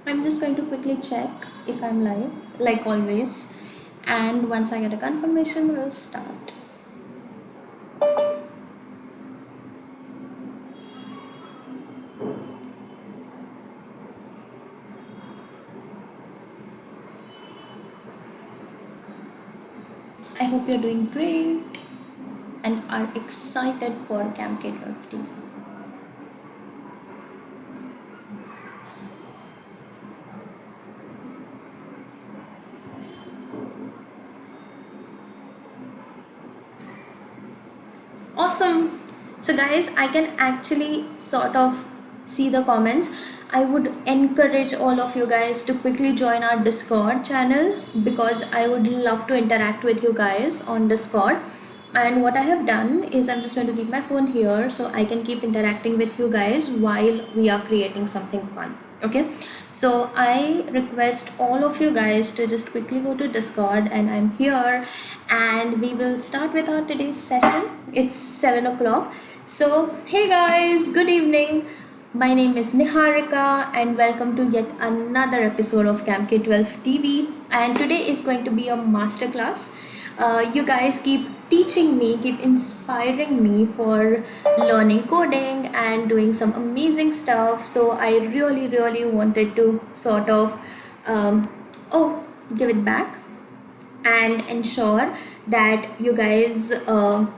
I'm just going to quickly check if I'm live, like always. And once I get a confirmation, we'll start. I hope you're doing great and are excited for Camp K12 TV. Awesome. So guys, I can actually sort of see the comments. I would encourage all of you guys to quickly join our Discord channel because I would love to interact with you guys on Discord. And what I have done is I'm just going to keep my phone here so I can keep interacting with you guys while we are creating something fun. Okay, so I request all of you guys to just quickly go to Discord, and I'm here, and we will start with our today's session. It's 7 o'clock. So hey guys, good evening. My name is Niharika and welcome to yet another episode of Camp K12 TV, and today is going to be a masterclass. You guys keep teaching me, keep inspiring me for learning coding and doing some amazing stuff. So I really wanted to sort of give it back and ensure that you guys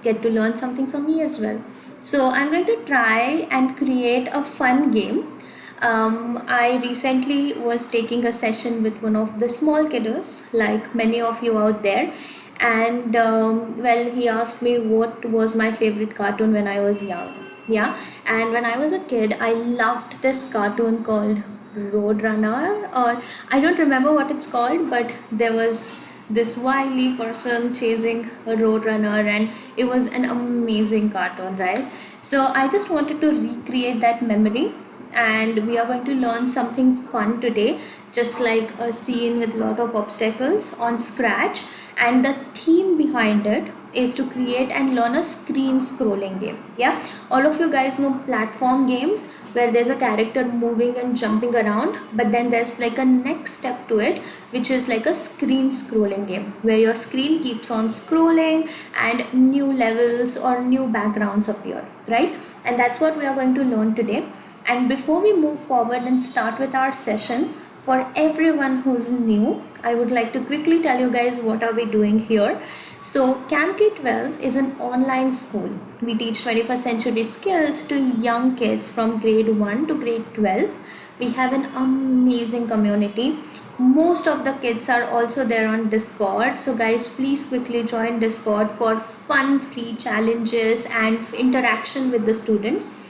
get to learn something from me as well. So I'm going to try and create a fun game. I recently was taking a session with one of the small kiddos, like many of you out there, and well, he asked me what was my favorite cartoon when I was young. Yeah, and when I was a kid, I loved this cartoon called Roadrunner, or I don't remember what it's called, but there was this wily person chasing a roadrunner, and it was an amazing cartoon, right? So I just wanted to recreate that memory, and we are going to learn something fun today, just like a scene with a lot of obstacles on Scratch. And the theme behind it is to create and learn a screen scrolling game. Yeah, all of you guys know platform games where there's a character moving and jumping around, but then there's like a next step to it, which is like a screen scrolling game where your screen keeps on scrolling and new levels or new backgrounds appear, right? And that's what we are going to learn today. And before we move forward and start with our session, for everyone who's new, I would like to quickly tell you guys what are we doing here. So Camp K12 is an online school. We teach 21st century skills to young kids from grade 1 to grade 12. We have an amazing community. Most of the kids are also there on Discord. So guys, please quickly join Discord for fun, free challenges and interaction with the students.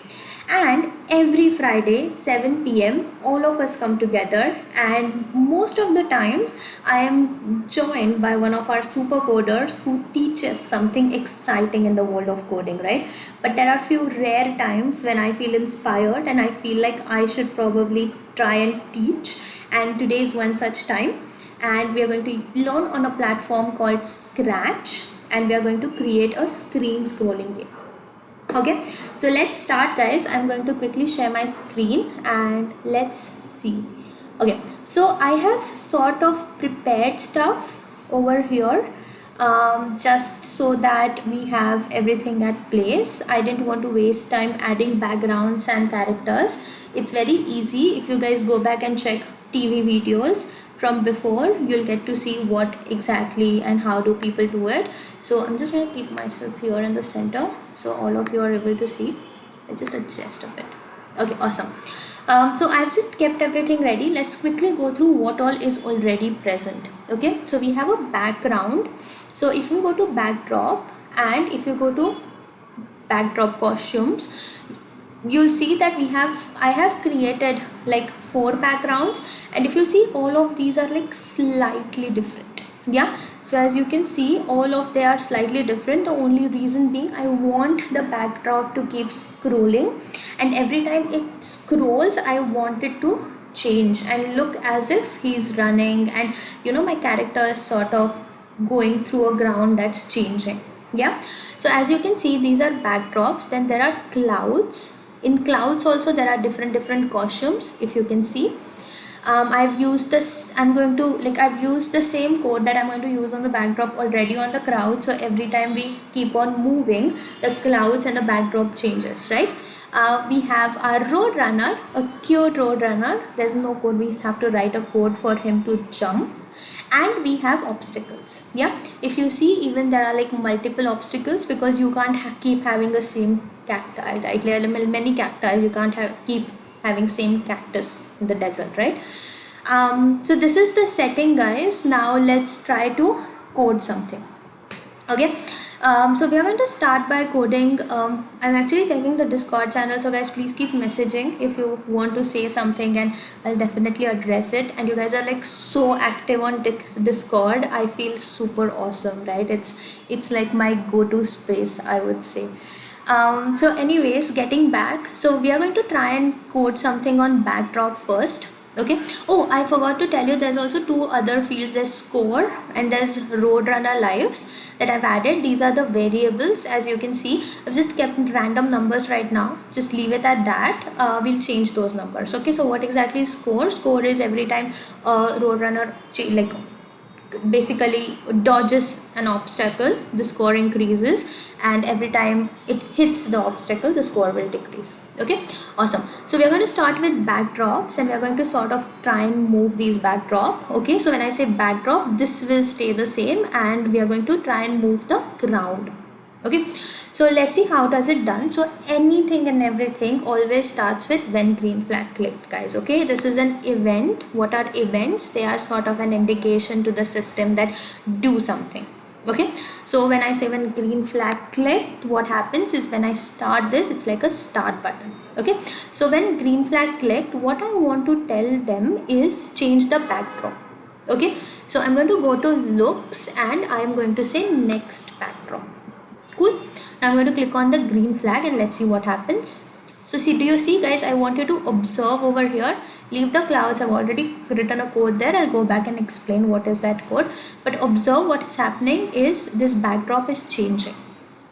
And every Friday 7 p.m. all of us come together, and most of the times I am joined by one of our super coders who teaches something exciting in the world of coding, right? But there are few rare times when I feel inspired and I feel like I should probably try and teach, and today is one such time. And we are going to learn on a platform called Scratch, and we are going to create a screen scrolling game. Okay, so let's start guys. I'm going to quickly share my screen and let's see. Okay, so I have sort of prepared stuff over here, just so that we have everything at place. I didn't want to waste time adding backgrounds and characters. It's very easy. If you guys go back and check TV videos from before, you'll get to see what exactly and how do people do it. So I'm just going to keep myself here in the center so all of you are able to see. I just adjust a bit. Okay, awesome. So I've just kept everything ready. Let's quickly go through what all is already present. Okay, so we have a background. So if you go to backdrop and if you go to backdrop costumes, you'll see that I have created like 4 backgrounds, and if you see, all of these are like slightly different. Yeah, so as you can see, all of they are slightly different. The only reason being I want the backdrop to keep scrolling, and every time it scrolls I want it to change and look as if he's running, and my character is sort of going through a ground that's changing. Yeah, so as you can see, these are backdrops. Then there are clouds. In clouds also there are different costumes, if you can see. I've used this, I've used the same code that I'm going to use on the backdrop already on the crowd. So every time we keep on moving, the clouds and the backdrop changes, right? We have our roadrunner, a cute roadrunner. There's no code, we have to write a code for him to jump. And we have obstacles. Yeah, if you see, even there are like multiple obstacles, because you can't keep having the same cacti, right? There are many cacti, you can't keep having same cactus in the desert, right? So this is the setting, guys. Now let's try to code something. Okay, so we are going to start by coding. I'm actually checking the Discord channel, so guys, please keep messaging if you want to say something, and I'll definitely address it. And you guys are like so active on Discord. I feel super awesome, right? It's like my go-to space, I would say. So anyways, getting back, so we are going to try and code something on backdrop first. Okay. Oh, I forgot to tell you, there's also two other fields. There's score and there's roadrunner lives that I've added. These are the variables. As you can see, I've just kept random numbers right now. Just leave it at that. We'll change those numbers. Okay, so what exactly is score? Score is every time a roadrunner basically dodges an obstacle, the score increases, and every time it hits the obstacle, the score will decrease. Okay, awesome. So we are going to start with backdrops, and we are going to sort of try and move these backdrop. Okay, so when I say backdrop, this will stay the same, and we are going to try and move the ground. Okay, so let's see how does it done. So anything and everything always starts with when green flag clicked, guys. Okay, this is an event. What are events? They are sort of an indication to the system that do something. Okay, so when I say when green flag clicked, what happens is when I start this, it's like a start button. Okay, so when green flag clicked, what I want to tell them is change the backdrop. Okay, so I'm going to go to looks and I'm going to say next backdrop. Cool. Now I'm going to click on the green flag and let's see what happens. So see, do you see, guys, I want you to observe over here. Leave the clouds. I've already written a code there. I'll go back and explain what is that code, but observe what is happening is this backdrop is changing.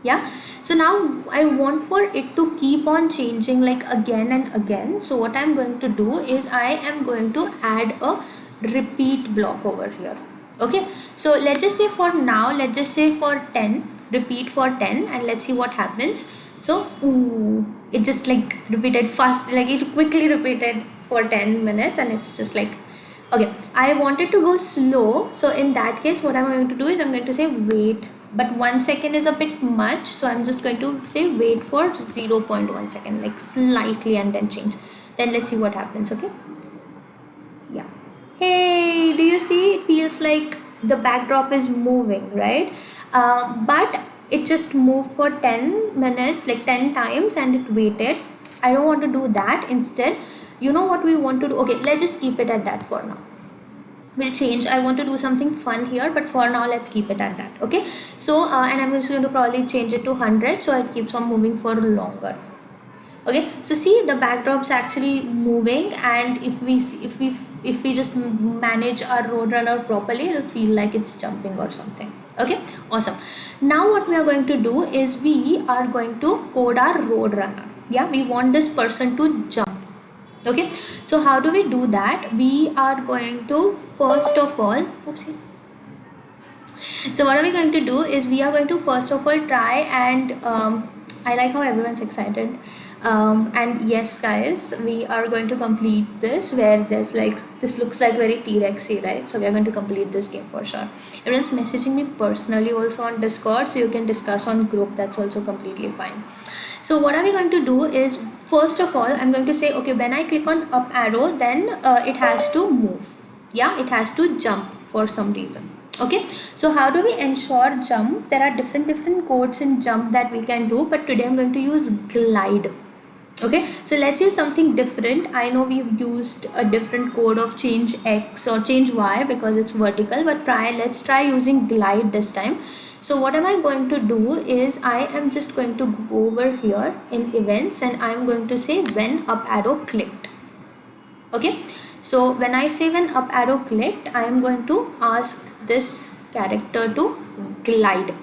Yeah, so now I want for it to keep on changing like again and again. So what I'm going to do is I am going to add a repeat block over here. Okay, so let's just say for now, let's just say for 10, repeat for 10, and let's see what happens. So it just like repeated fast, like it quickly repeated for 10 minutes, and it's just like, okay, I wanted to go slow. So in that case, what I'm going to do is I'm going to say wait, but 1 second is a bit much, so I'm just going to say wait for 0.1 second, like slightly, and then change. Then let's see what happens. Okay, yeah, hey, do you see, it feels like the backdrop is moving, right? But it just moved for 10 minutes, like 10 times, and it waited. I don't want to do that. Instead, you know what we want to do? Okay, let's just keep it at that for now. We'll change. I want to do something fun here, but for now let's keep it at that. Okay, so and I'm just going to probably change it to 100, so it keeps on moving for longer. Okay, so see, the backdrop's actually moving, and if we just manage our roadrunner properly, it'll feel like it's jumping or something. Okay, awesome. Now what we are going to do is we are going to code our roadrunner. Yeah, we want this person to jump. Okay, so how do we do that? We are going to first of all, oopsie. So what are we going to do is we are going to first of all try and I like how everyone's excited. And yes, guys, we are going to complete this where there's like, this looks like very T-Rexy, right? So we are going to complete this game for sure. Everyone's messaging me personally also on Discord, so you can discuss on group. That's also completely fine. So what are we going to do is, first of all, I'm going to say, okay, when I click on up arrow, then it has to move. Yeah, it has to jump for some reason. Okay, so how do we ensure jump? There are different codes in jump that we can do, but today I'm going to use glide. Okay, so let's use something different. I know we've used a different code of change X or change Y because it's vertical, but let's try using glide this time. So what am I going to do is I am just going to go over here in events and I'm going to say when up arrow clicked. Okay, so when I say when up arrow clicked, I am going to ask this character to glide.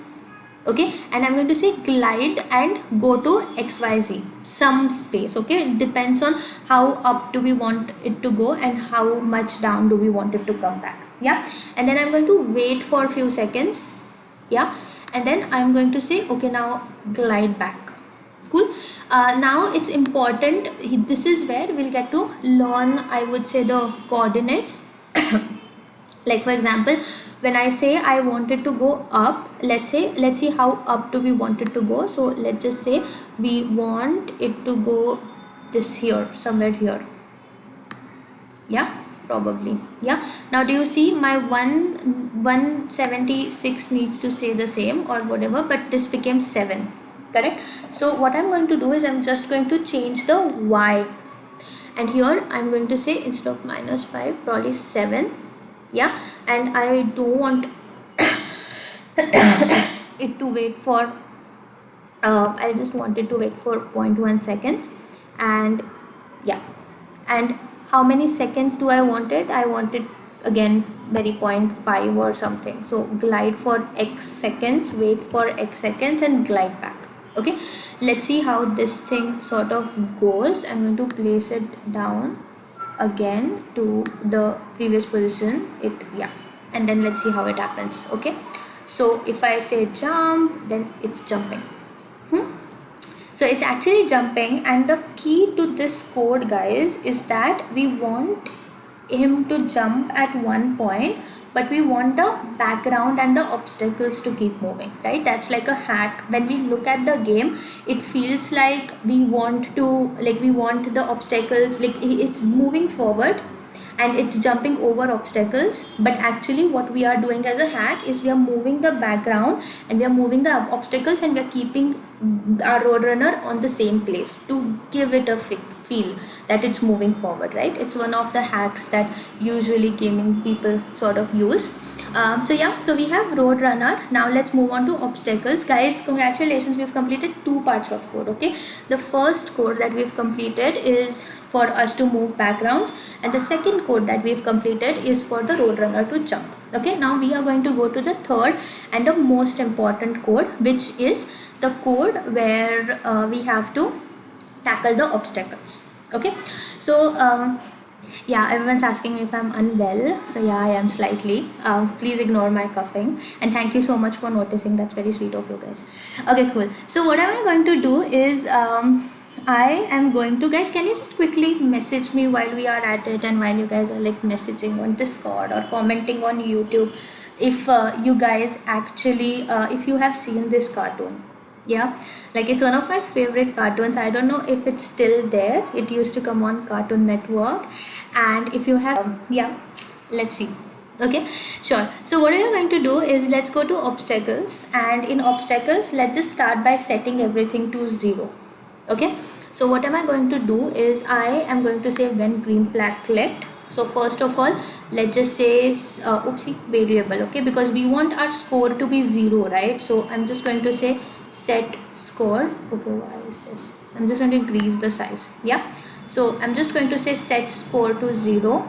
okay, and I'm going to say glide and go to XYZ, some space, okay. It depends on how up do we want it to go and how much down do we want it to come back. Yeah, and then I'm going to wait for a few seconds. Yeah, and then I'm going to say okay, now glide back. Cool. Now it's important, this is where we'll get to learn, I would say, the coordinates. Like for example, when I say I want it to go up, let's see how up do we want it to go. So let's just say we want it to go this here, somewhere here. Yeah, probably. Yeah, now do you see my 176 needs to stay the same or whatever, but this became 7, correct? So what I'm going to do is I'm just going to change the y, and here I'm going to say instead of -5 probably 7. Yeah, and I don't want it to wait for I just wanted to wait for 0.1 second, and yeah, and how many seconds do I want it? I want it again very 0.5 or something. So glide for x seconds, wait for x seconds, and glide back. Okay, let's see how this thing sort of goes. I'm going to place it down again to the previous position. Yeah, and then let's see how it happens. Okay, so if I say jump, then it's jumping. So it's actually jumping, and the key to this code, guys, is that we want him to jump at one point, but we want the background and the obstacles to keep moving, right? That's like a hack. When we look at the game, it feels like we want the obstacles, like it's moving forward and it's jumping over obstacles, but actually what we are doing as a hack is we are moving the background and we are moving the obstacles, and we are keeping our roadrunner on the same place to give it a feel that it's moving forward, right? It's one of the hacks that usually gaming people sort of use. So yeah, so we have roadrunner. Now let's move on to obstacles. Guys, congratulations, we've completed 2 parts of code. Okay, the first code that we've completed is for us to move backgrounds, and the second code that we've completed is for the roadrunner to jump. Okay, now we are going to go to the third and the most important code, which is the code where we have to tackle the obstacles. Okay, so yeah, everyone's asking me if I'm unwell. So yeah, I am slightly. Please ignore my coughing, and thank you so much for noticing. That's very sweet of you guys. Okay, cool. So what am I going to do is I am going to, guys, can you just quickly message me while we are at it, and while you guys are like messaging on Discord or commenting on YouTube, if you guys actually if you have seen this cartoon. Yeah, like it's one of my favorite cartoons. I don't know if it's still there. It used to come on Cartoon Network, and if you have yeah, let's see. Okay, sure. So what we are going to do is let's go to obstacles, and in obstacles let's just start by setting everything to 0. Okay, so what am I going to do is I am going to say when green flag clicked. So first of all, let's just say oopsie, variable. Okay, because we want our score to be 0, right? So I'm just going to say set score. Okay, why is this? I'm just going to increase the size. Yeah, so I'm just going to say set score to 0,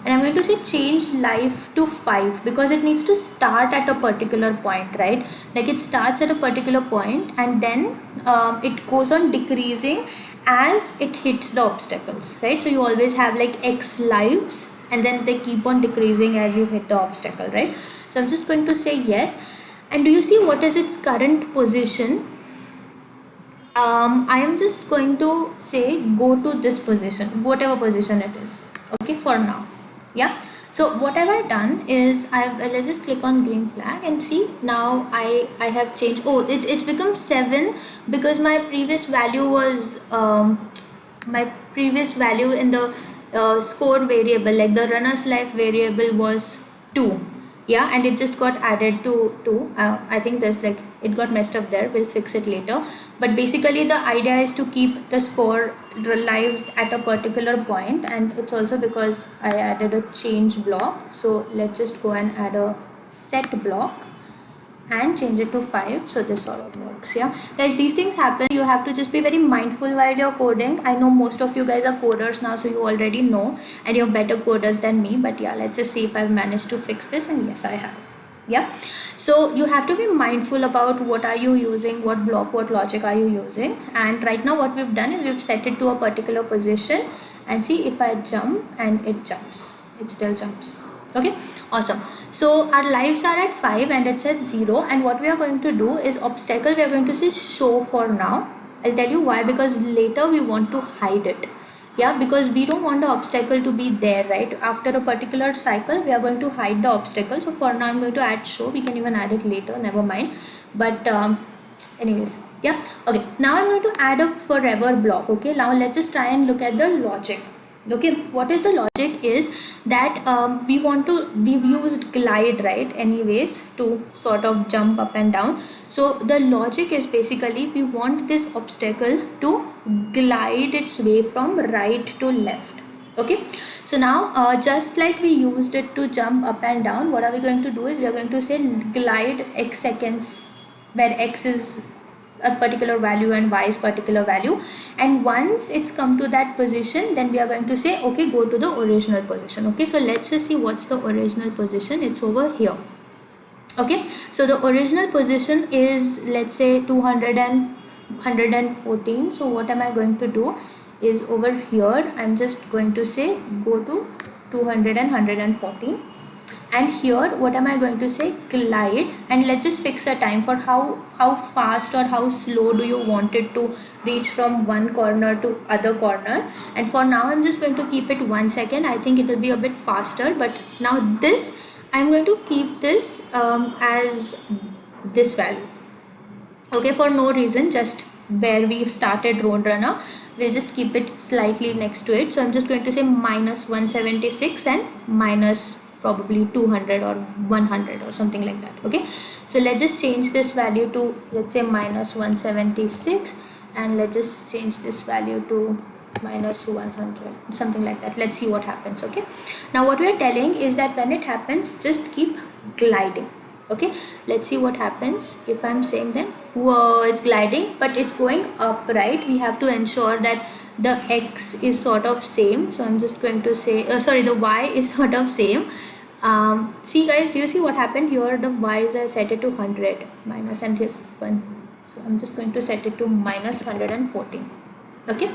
and I'm going to say change life to 5, because it needs to start at a particular point, right? Like it starts at a particular point, and then it goes on decreasing as it hits the obstacles, right? So you always have like X lives, and then they keep on decreasing as you hit the obstacle, right? So I'm just going to say yes. And do you see what is its current position? I am just going to say go to this position, whatever position it is. Okay, for now. Yeah, so what have I done is let's just click on green flag and see. Now I have changed. Oh, it's become 7 because my previous value was my previous value in the score variable, like the runner's life variable, was 2. Yeah, and it just got added to 2. I think there's like it got messed up there. We'll fix it later, but basically the idea is to keep the score lives at a particular point, and it's also because I added a change block. So let's just go and add a set block and change it to 5. So this sort of works. Yeah, guys, these things happen. You have to just be very mindful while you're coding. I know most of you guys are coders now, so you already know, and you're better coders than me. But yeah, let's just see if I've managed to fix this, and yes, I have. Yeah, so you have to be mindful about what are you using, what block, what logic are you using. And right now what we've done is we've set it to a particular position, and see, if I jump and it jumps, it still jumps. Okay, awesome. So our lives are at 5 and it's at 0, and what we are going to do is obstacle, we are going to say show for now. I'll tell you why, because later we want to hide it. Yeah, because we don't want the obstacle to be there, right? After a particular cycle we are going to hide the obstacle. So for now I'm going to add show. We can even add it later, never mind. But anyways, yeah, okay, now I'm going to add a forever block. Okay, now let's just try and look at the logic. Okay, what is the logic is that we've used glide, right, anyways, to sort of jump up and down. So the logic is basically we want this obstacle to glide its way from right to left. Okay, so now just like we used it to jump up and down, what are we going to do is we are going to say glide x seconds, where x is a particular value and y is particular value, and once it's come to that position, then we are going to say okay, go to the original position. Okay, so let's just see what's the original position. It's over here. Okay, so the original position is, let's say, 200 and 114. So what am I going to do is over here I'm just going to say go to 200 and 114, and here what am I going to say, glide, and let's just fix a time for how fast or how slow do you want it to reach from one corner to other corner. And for now I'm just going to keep it 1 second. I think it will be a bit faster, but now this I'm going to keep this as this value. Okay, for no reason, just where we've started Roadrunner, we'll just keep it slightly next to it. So I'm just going to say minus 176 and minus probably 200 or 100 or something like that. Okay, so let's just change this value to, let's say, minus 176, and let's just change this value to minus 100, something like that. Let's see what happens. Okay, now what we are telling is that when it happens, just keep gliding. Okay, let's see what happens if I'm saying then, whoa, it's gliding, but it's going up, right? We have to ensure that the x is sort of same. So I'm just going to say sorry, the y is sort of same. See guys, do you see what happened here? The y's are set it to 100 minus, and this one, so I'm just going to set it to minus 114. Okay,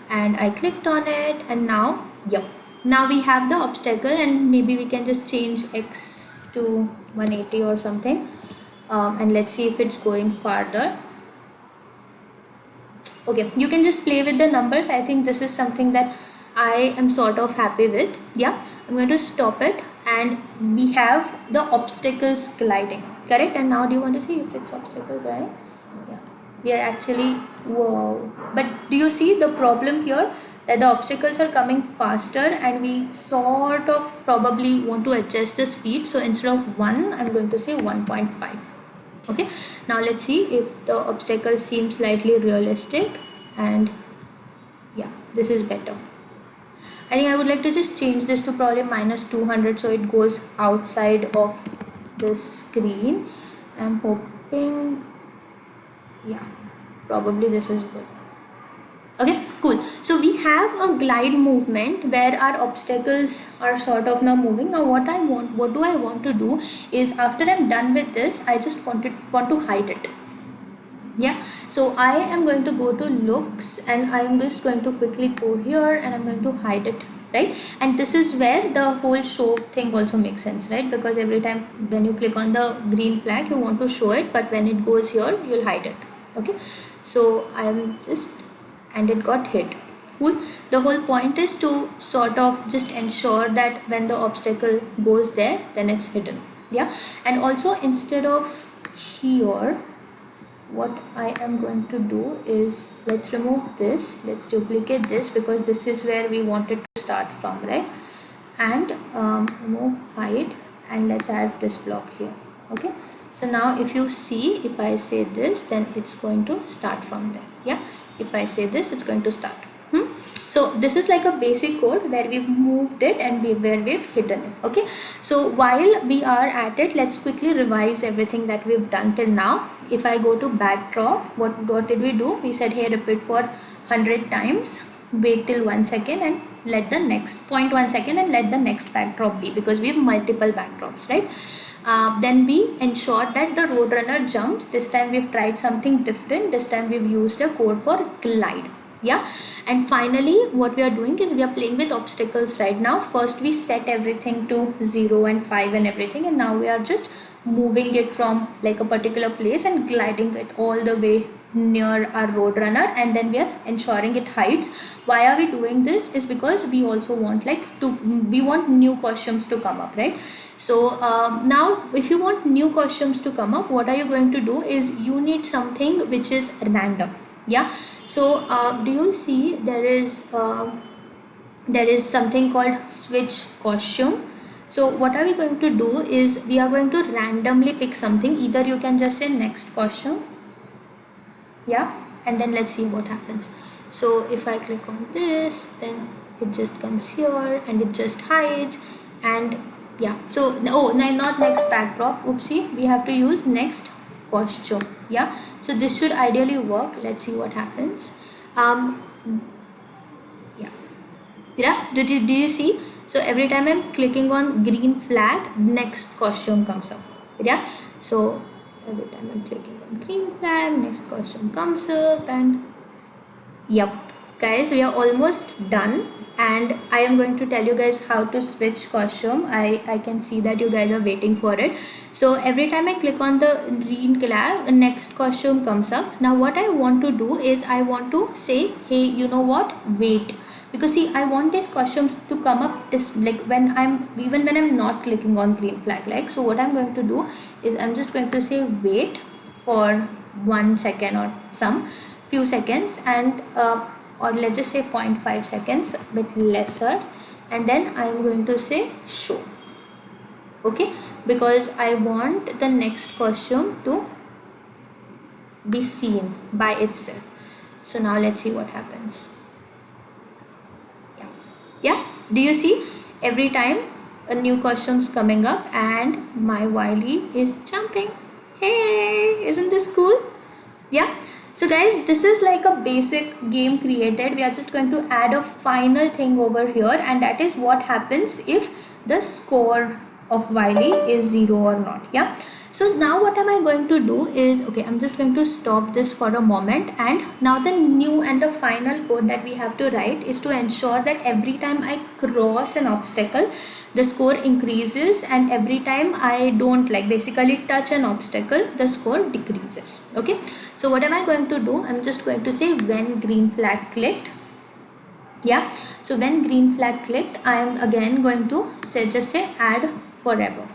and I clicked on it, and now, yep, now we have the obstacle, and maybe we can just change x to 180 or something, and let's see if it's going farther. Okay, you can just play with the numbers. I think this is something that I am sort of happy with. Yeah, I'm going to stop it, and we have the obstacles gliding, correct? And now do you want to see if it's obstacle gliding? Yeah, we are actually, whoa, but do you see the problem here, that the obstacles are coming faster, and we sort of probably want to adjust the speed. So instead of 1, I'm going to say 1.5. okay, now let's see if the obstacle seems slightly realistic, and yeah, this is better. I think I would like to just change this to probably minus 200, so it goes outside of the screen. I'm hoping, yeah, probably this is good. Okay, cool. So we have a glide movement where our obstacles are sort of now moving. Now what do I want to do is, after I'm done with this, I just want to hide it. Yeah, so I am going to go to looks, and I'm just going to quickly go here, and I'm going to hide it, right? And this is where the whole show thing also makes sense, right? Because every time when you click on the green flag, you want to show it, but when it goes here, you'll hide it. Okay, so I'm just, and it got hit. Cool. The whole point is to sort of just ensure that when the obstacle goes there, then it's hidden. Yeah, and also instead of here, what I am going to do is, let's remove this, let's duplicate this, because this is where we wanted to start from, right? And remove hide, and let's add this block here. Okay, so now if you see, if I say this, then it's going to start from there. Yeah, if I say this, it's going to start. So this is like a basic code where we've moved it and where we've hidden it. Okay, so while we are at it, let's quickly revise everything that we've done till now. If I go to backdrop, what did we do? We said, hey, repeat for 100 times. wait till 1 second and let the next 0.1 second and let the next backdrop be, because we have multiple backdrops, right? Then we ensure that the roadrunner jumps. This time we've tried something different. This time we've used a code for glide. Yeah, and finally what we are doing is we are playing with obstacles right now. First we set everything to 0 and 5 and everything, and now we are just moving it from like a particular place and gliding it all the way near our roadrunner, and then we are ensuring it hides. Why are we doing this? Is because we also want we want new costumes to come up, right? So now if you want new costumes to come up, what are you going to do is you need something which is random. Yeah, so do you see there is something called switch costume. So what are we going to do is we are going to randomly pick something. Either you can just say next costume, yeah, and then let's see what happens. So if I click on this, then it just comes here and it just hides. And yeah, so oh, not next backdrop, oopsie, we have to use next costume. Yeah, so this should ideally work. Let's see what happens. Yeah, did you see? So every time I'm clicking on green flag, next costume comes up. Yeah, so every time I'm clicking on green flag, next costume comes up. And yep, guys, we are almost done, and I am going to tell you guys how to switch costume. I can see that you guys are waiting for it. So every time I click on the green flag, next costume comes up. Now what I want to do is I want to say, hey, you know what, wait, because see, I want these costumes to come up this like when I'm not clicking on green flag. Like, so what I'm going to do is I'm just going to say wait for 1 second or some few seconds, and or let's just say 0.5 seconds, a bit lesser, and then I'm going to say show. Okay, because I want the next costume to be seen by itself. So now let's see what happens. Yeah, do you see? Every time a new costume's coming up and my Wiley is jumping. Hey, isn't this cool? Yeah, so guys, this is like a basic game created. We are just going to add a final thing over here, and that is what happens if the score of Wiley is 0 or not. Yeah, so now what am I going to do is, okay, I'm just going to stop this for a moment, and now the new and the final code that we have to write is to ensure that every time I cross an obstacle, the score increases, and every time I don't basically touch an obstacle, the score decreases. Okay, so what am I going to do? I'm just going to say when green flag clicked. Yeah, so when green flag clicked, I am again going to just say add forever.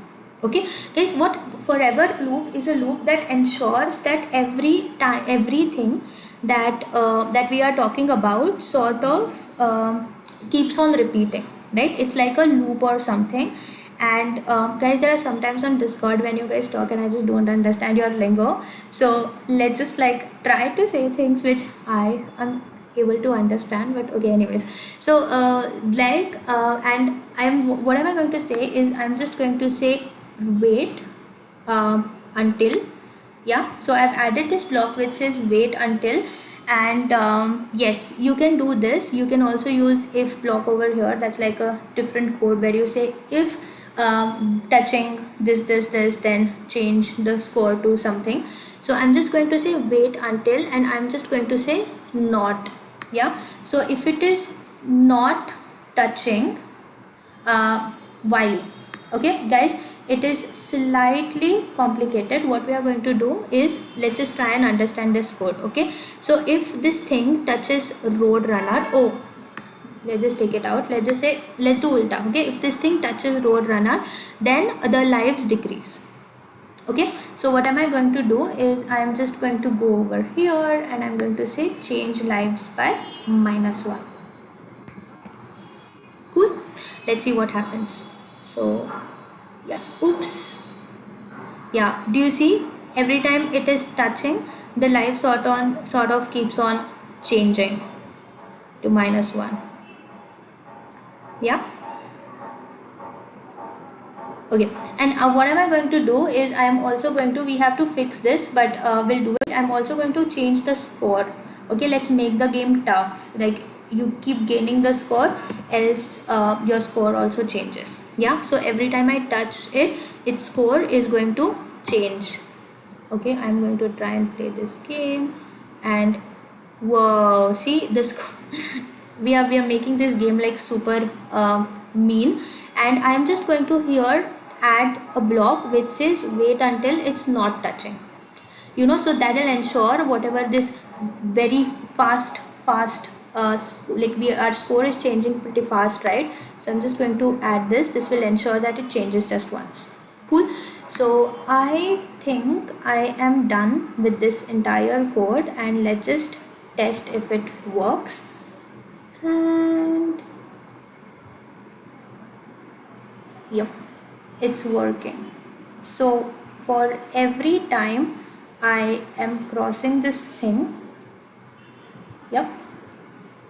Okay guys, what forever loop is? A loop that ensures that everything that that we are talking about sort of keeps on repeating, right? It's like a loop or something. And guys, there are sometimes on Discord when you guys talk and I just don't understand your lingo, so let's just try to say things which I am able to understand. But okay, anyways, so and what am I going to say is I'm just going to say wait until. Yeah, so I've added this block which says wait until, and yes, you can do this. You can also use if block over here. That's like a different code where you say if touching this, then change the score to something. So I'm just going to say wait until, and I'm just going to say not. Yeah, so if it is not touching Wiley. Okay guys, it is slightly complicated. What we are going to do is, let's just try and understand this code. Okay, so if this thing touches roadrunner, oh, let's just take it out. Let's just say, let's do ulta. Okay, if this thing touches roadrunner, then the lives decrease. Okay, so what am I going to do is I am just going to go over here and I'm going to say change lives by -1. Cool, let's see what happens. So yeah, oops, yeah, do you see? Every time it is touching, the life sort of keeps on changing to -1. Yeah, okay, and what am I going to do is I am also going to, we have to fix this, but we'll do it. I'm also going to change the score. Okay, let's make the game tough. Like you keep gaining the score, else your score also changes. Yeah, so every time I touch it, its score is going to change. Okay, I'm going to try and play this game. And whoa, see this we are making this game like super mean. And I'm just going to here add a block which says wait until it's not touching, so that will ensure whatever this very fast like our score is changing pretty fast, right? So I'm just going to add this will ensure that it changes just once. Cool. So I think I am done with this entire code, and let's just test if it works. And yep, it's working. So for every time I am crossing this thing, yep,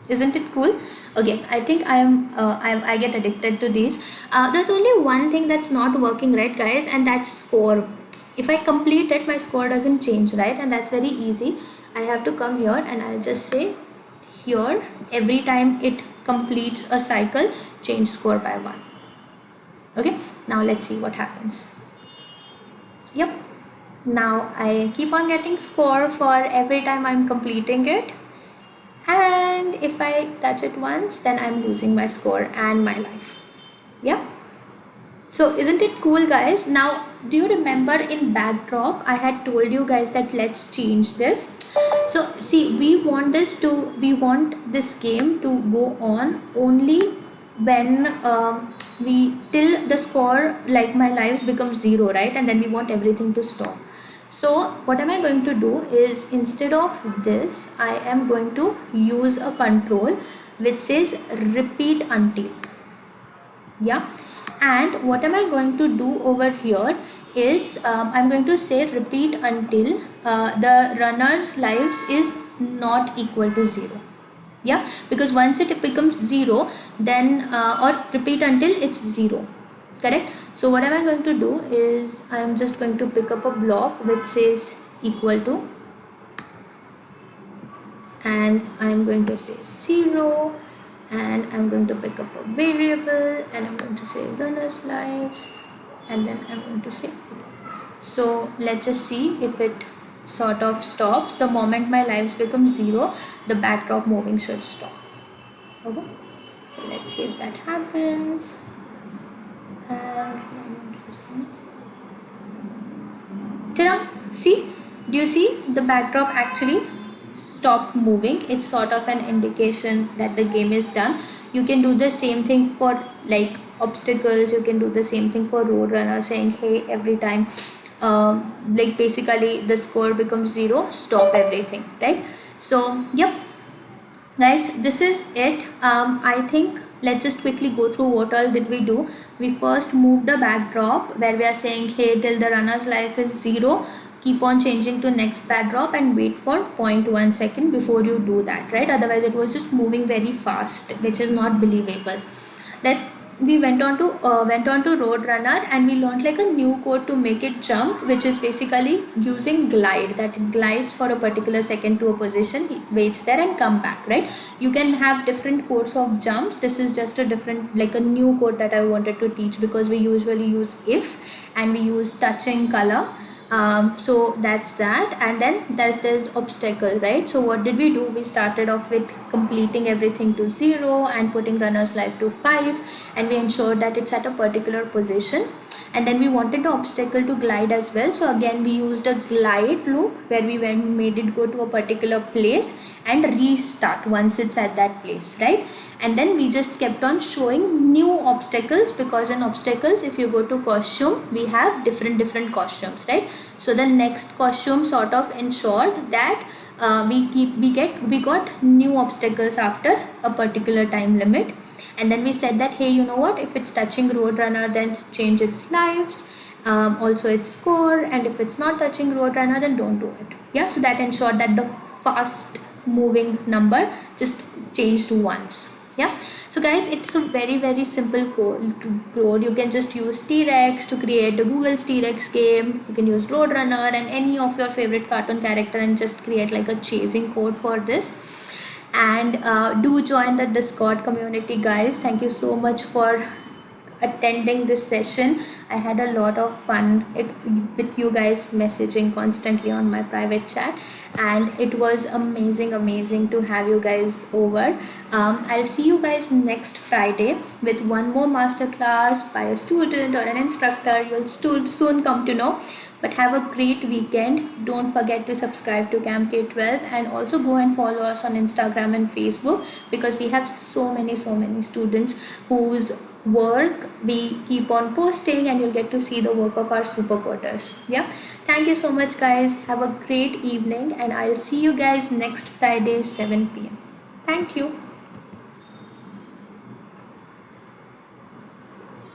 isn't it cool? Okay, I think I get addicted to these. There's only one thing that's not working, right guys, and that's score. If I complete it, my score doesn't change, right? And that's very easy. I have to come here and I'll just say here, every time it completes a cycle, change score by 1. Okay, now let's see what happens. Yep, now I keep on getting score for every time I'm completing it. And if I touch it once, then I'm losing my score and my life. Yeah, so isn't it cool, guys? Now do you remember in backdrop I had told you guys that let's change this? So see, we want this game to go on only when till the score, like my lives, become 0, right? And then we want everything to stop. So what am I going to do is, instead of this, I am going to use a control which says repeat until. Yeah, and what am I going to do over here is I'm going to say repeat until the runner's lives is not equal to 0. Yeah, because once it becomes 0, then or repeat until it's 0. Correct. So what am I going to do is I am just going to pick up a block which says equal to, and I am going to say 0, and I'm going to pick up a variable and I'm going to say runner's lives, and then I'm going to say equal. So let's just see if it sort of stops. The moment my lives become 0, the backdrop moving should stop. Okay, so let's see if that happens. And ta-da! See, do you see the backdrop actually stopped moving? It's sort of an indication that the game is done. You can do the same thing for like obstacles. You can do the same thing for roadrunner, saying hey, every time like basically the score becomes 0, stop everything, right? So yep guys, this is it. I think let's just quickly go through what all did we do. We first moved a backdrop where we are saying hey, till the runner's life is 0, keep on changing to next backdrop and wait for 0.1 second before you do that, right? Otherwise it was just moving very fast, which is not believable. Then we went on to Roadrunner, and we learned like a new code to make it jump, which is basically using glide, that it glides for a particular second to a position, it waits there and come back, right? You can have different codes of jumps. This is just a different, like a new code that I wanted to teach, because we usually use if and we use touching color. So that's that. And then there's obstacle, right? So what did we do? We started off with completing everything to 0 and putting runner's life to 5, and we ensured that it's at a particular position. And then we wanted the obstacle to glide as well, so again we used a glide loop where we made it go to a particular place and restart once it's at that place, right? And then we just kept on showing new obstacles, because in obstacles, if you go to costume, we have different costumes, right? So the next costume sort of ensured that we got new obstacles after a particular time limit. And then we said that hey, you know what, if it's touching Roadrunner, then change its lives, also its score, and if it's not touching Roadrunner, then don't do it. Yeah, so that ensured that the fast moving number just changed once. Yeah, so guys, it's a very simple code. You can just use T-Rex to create the Google's T-Rex game. You can use Roadrunner and any of your favorite cartoon character and just create like a chasing code for this. And do join the Discord community, guys. Thank you so much for attending this session. I had a lot of fun with you guys messaging constantly on my private chat, and it was amazing to have you guys over. I'll see you guys next Friday with one more masterclass by a student or an instructor you'll soon come to know. But have a great weekend. Don't forget to subscribe to Camp K12, and also go and follow us on Instagram and Facebook, because we have so many students whose work we keep on posting, and you'll get to see the work of our super quarters. Yeah, thank you so much, guys. Have a great evening, and I'll see you guys next Friday 7 p.m. Thank you.